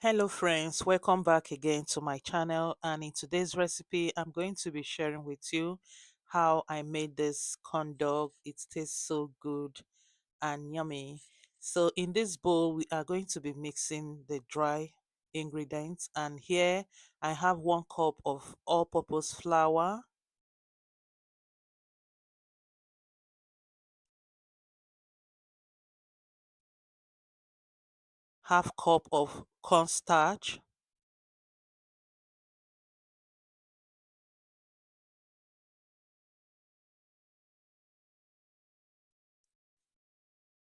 Hello friends, welcome back again to my channel, and in today's recipe I'm going to be sharing with you how I made this corn dog. It tastes so good and yummy. So in this bowl we are going to be mixing the dry ingredients, and here I have 1 cup of all-purpose flour, half cup of cornstarch,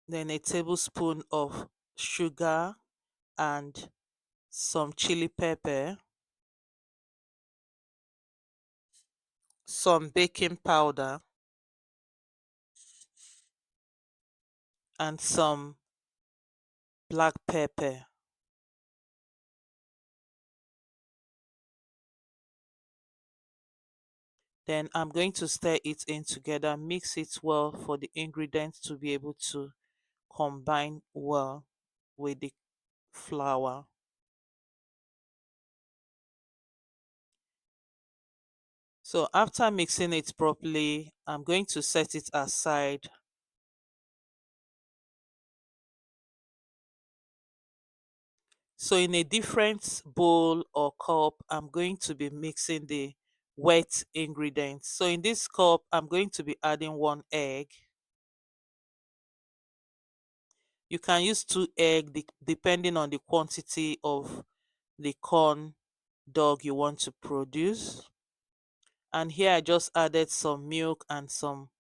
then a tablespoon of sugar and some chili pepper, some baking powder, and some black pepper. Then I'm going to stir it in together, mix it well for the ingredients to be able to combine well with the flour. So after mixing it properly, I'm going to set it aside. So in a different bowl or cup, I'm going to be mixing the wet ingredients. So in this cup, I'm going to be adding 1 egg. You can use 2 eggs depending on the quantity of the corn dog you want to produce. And here I just added some milk and some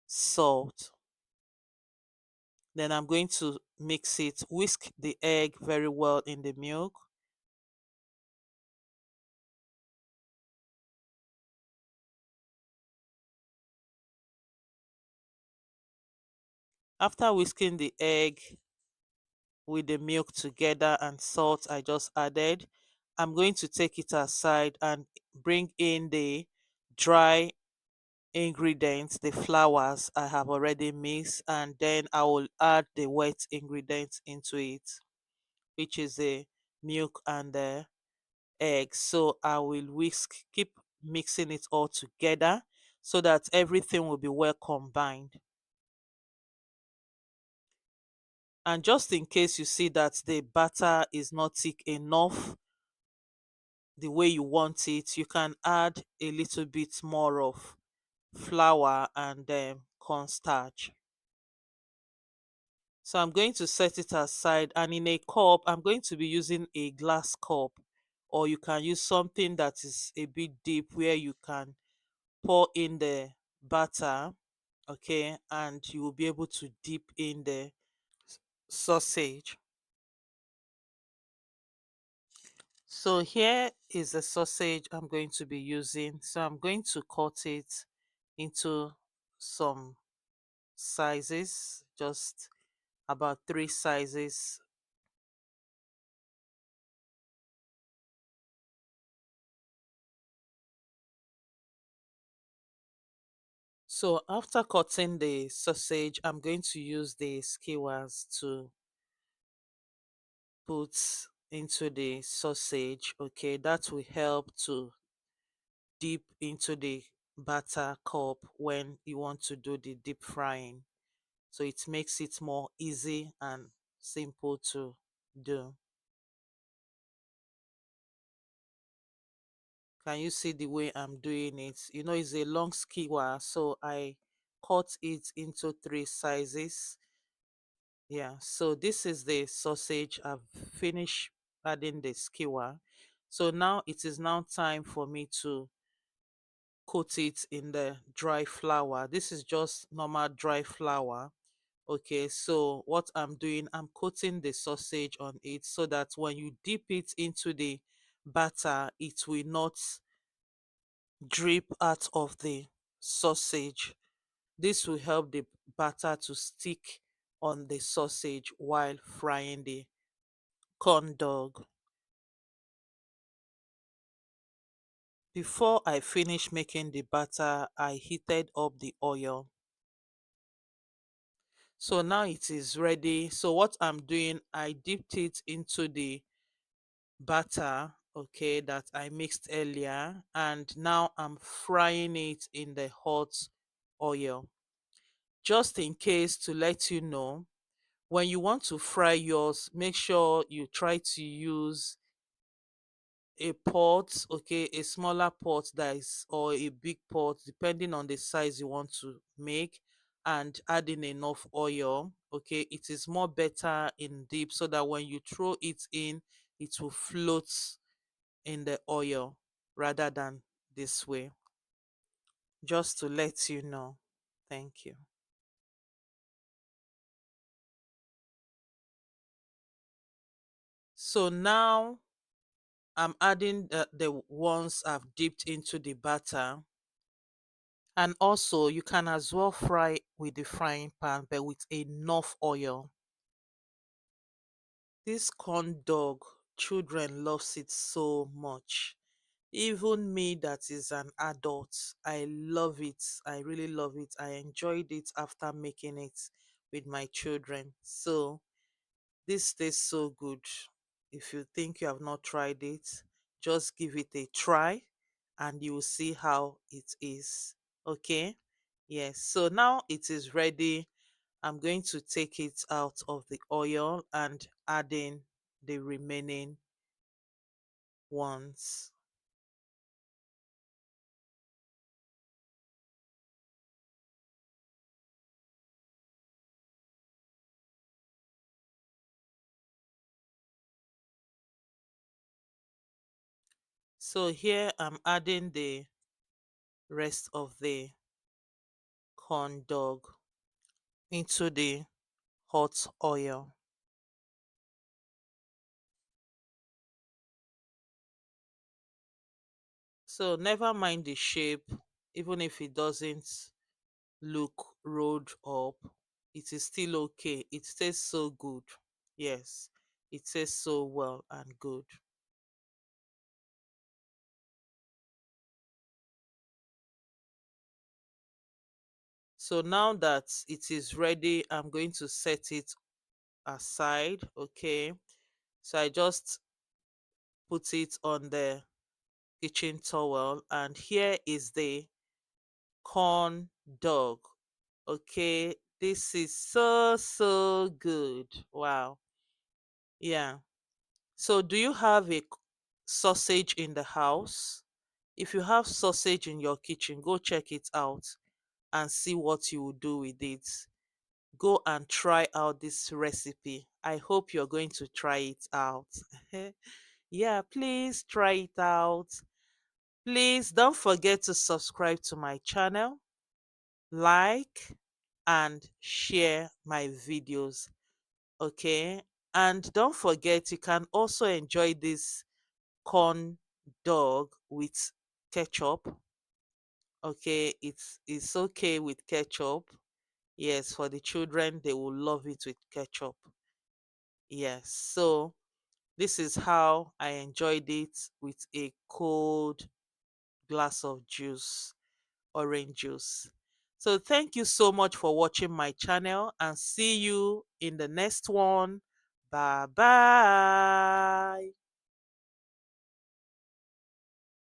salt. Then I'm going to mix it, whisk the egg very well in the milk. After whisking the egg with the milk together and salt I just added, I'm going to take it aside and bring in the dry ingredients, the flours I have already mixed, and then I will add the wet ingredients into it, which is the milk and the eggs. So I will keep mixing it all together so that everything will be well combined. And just in case you see that the batter is not thick enough the way you want it, you can add a little bit more of flour and cornstarch. So I'm going to set it aside, and in a cup I'm going to be using a glass cup, or you can use something that is a bit deep where you can pour in the batter, okay, and you will be able to dip in the sausage. So here is the sausage I'm going to be using. So I'm going to cut it into some sizes, just about 3 sizes. So after cutting the sausage, I'm going to use the skewers to put into the sausage. Okay, that will help to dip into the batter cup when you want to do the deep frying. So it makes it more easy and simple to do. Can you see the way I'm doing it? You know, it's a long skewer, so I cut it into 3 sizes. Yeah, so this is the sausage. I've finished adding the skewer. So now it is now time for me to coat it in the dry flour. This is just normal dry flour. Okay, so what I'm doing, I'm coating the sausage on it so that when you dip it into the batter, it will not drip out of the sausage. This will help the batter to stick on the sausage while frying the corn dog. Before I finish making the batter, I heated up the oil. So now it is ready. So what I'm doing, I dipped it into the batter, okay, that I mixed earlier, and now I'm frying it in the hot oil. Just in case, to let you know, when you want to fry yours, make sure you try to use a pot, okay, a smaller pot that is, or a big pot, depending on the size you want to make, and add in enough oil. Okay, it is more better in deep so that when you throw it in, it will float in the oil rather than this way. Just to let you know. Thank you. So now I'm adding the ones I've dipped into the batter. And also, you can as well fry with the frying pan, but with enough oil. This corn dog, children loves it so much. Even me that is an adult, I love it. I really love it. I enjoyed it after making it with my children. So this tastes so good. If you think you have not tried it, just give it a try and you will see how it is. Okay? Yes. So now it is ready. I'm going to take it out of the oil and add in the remaining ones. So here I'm adding the rest of the corn dog into the hot oil. So never mind the shape, even if it doesn't look rolled up, it is still okay. It tastes so good. Yes, it tastes so well and good. So now that it is ready, I'm going to set it aside. Okay, so I just put it on the kitchen towel, and here is the corn dog. Okay, this is so good. Wow. Yeah. So do you have a sausage in the house? If you have sausage in your kitchen, go check it out and see what you will do with it. Go and try out this recipe. I hope you're going to try it out. Yeah, please try it out. Please don't forget to subscribe to my channel, like, and share my videos. Okay, and don't forget you can also enjoy this corn dog with ketchup. Okay, it's okay with ketchup. Yes, for the children, they will love it with ketchup. Yes, so this is how I enjoyed it with a cold glass of juice, orange juice. So thank you so much for watching my channel and see you in the next one. Bye bye.